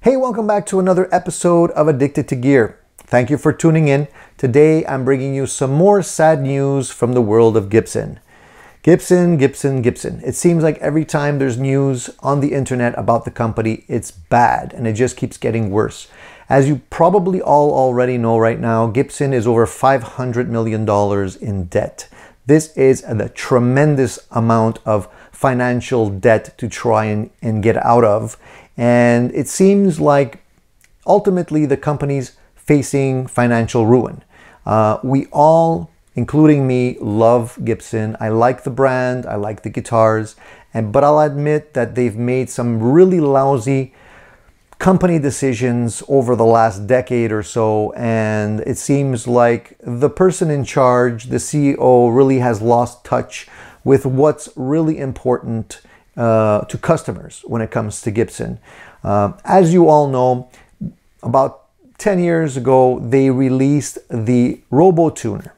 Hey, welcome back to another episode of Addicted to Gear. Thank you for tuning in. Today, I'm bringing you some more sad news from the world of Gibson. Gibson. It seems like every time there's news on the internet about the company, it's bad and it just keeps getting worse. As you probably all already know right now, Gibson is over $500 million in debt. This is a tremendous amount of financial debt to try and get out of. And it seems like ultimately the company's facing financial ruin. We all, including me, love Gibson. I like the brand, I like the guitars, but I'll admit that they've made some really lousy company decisions over the last decade or so, and it seems like the person in charge, the CEO, really has lost touch with what's really important to customers when it comes to Gibson. As you all know, about 10 years ago, they released the Robo-Tuner.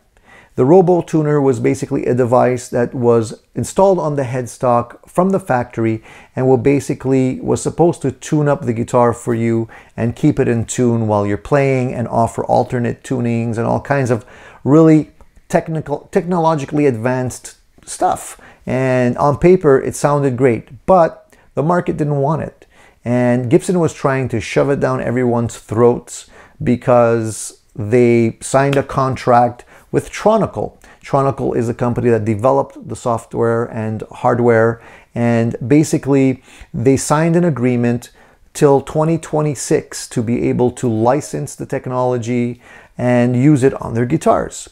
The Robo-Tuner was basically a device that was installed on the headstock from the factory and was supposed to tune up the guitar for you and keep it in tune while you're playing and offer alternate tunings and all kinds of really technologically advanced stuff. And on paper, it sounded great, but the market didn't want it. And Gibson was trying to shove it down everyone's throats because they signed a contract with Tronical. Tronical is a company that developed the software and hardware, and basically they signed an agreement till 2026 to be able to license the technology and use it on their guitars.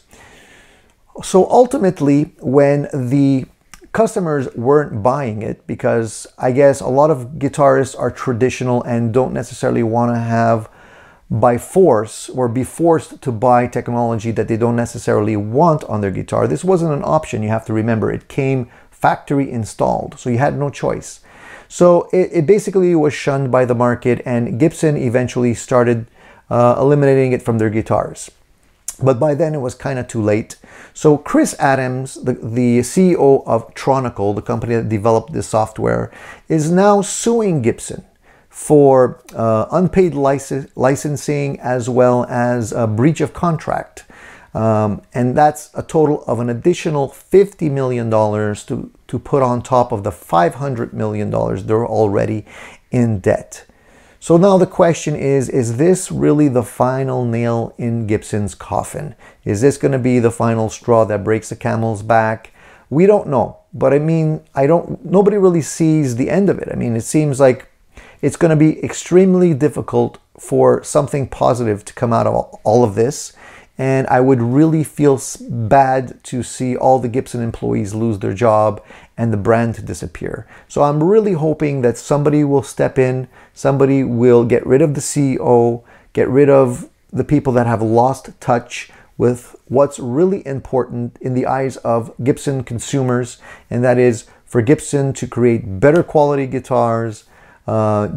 So ultimately, when the customers weren't buying it, because I guess a lot of guitarists are traditional and don't necessarily want to have by force or be forced to buy technology that they don't necessarily want on their guitar. This wasn't an option. You have to remember, it came factory installed, so you had no choice. So it basically was shunned by the market, and Gibson eventually started eliminating it from their guitars. But by then it was kind of too late. So Chris Adams, the CEO of Tronical, the company that developed this software, is now suing Gibson for unpaid licensing as well as a breach of contract. And that's a total of an additional $50 million to put on top of the $500 million they're already in debt. So now the question is this really the final nail in Gibson's coffin? Is this going to be the final straw that breaks the camel's back? We don't know. But I mean, nobody really sees the end of it. I mean, it seems like it's going to be extremely difficult for something positive to come out of all of this. And I would really feel bad to see all the Gibson employees lose their job and the brand to disappear. So I'm really hoping that somebody will step in, somebody will get rid of the CEO, get rid of the people that have lost touch with what's really important in the eyes of Gibson consumers, and that is for Gibson to create better quality guitars,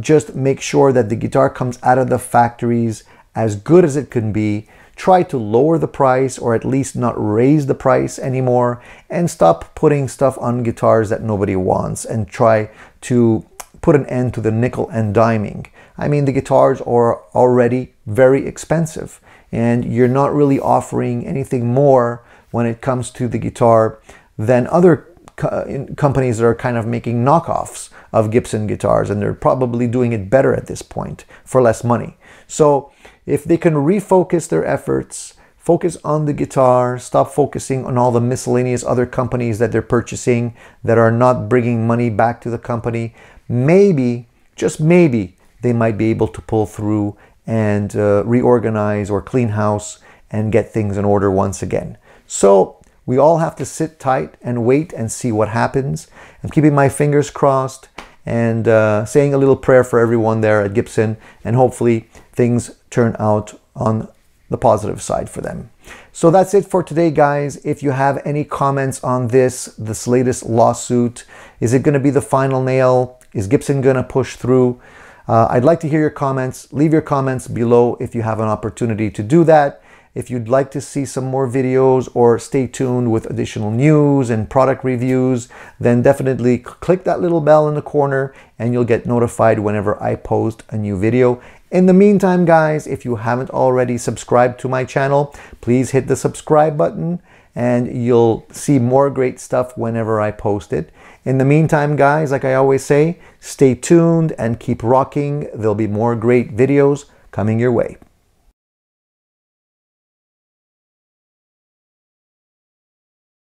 just make sure that the guitar comes out of the factories as good as it can be. Try to lower the price, or at least not raise the price anymore, and stop putting stuff on guitars that nobody wants, and try to put an end to the nickel and diming. I mean, the guitars are already very expensive, and you're not really offering anything more when it comes to the guitar than other companies that are kind of making knockoffs of Gibson guitars, and they're probably doing it better at this point for less money. So if they can refocus their efforts, focus on the guitar, stop focusing on all the miscellaneous other companies that they're purchasing that are not bringing money back to the company, maybe, just maybe, they might be able to pull through and reorganize or clean house and get things in order once again. So we all have to sit tight and wait and see what happens. I'm keeping my fingers crossed and saying a little prayer for everyone there at Gibson, and hopefully things turn out on the positive side for them. So that's it for today, guys. If you have any comments on this latest lawsuit, is it going to be the final nail? Is Gibson going to push through? I'd like to hear your comments. Leave your comments below if you have an opportunity to do that. If you'd like to see some more videos or stay tuned with additional news and product reviews, then definitely click that little bell in the corner and you'll get notified whenever I post a new video. In the meantime, guys, if you haven't already subscribed to my channel, please hit the subscribe button and you'll see more great stuff whenever I post it. In the meantime, guys, like I always say, stay tuned and keep rocking. There'll be more great videos coming your way.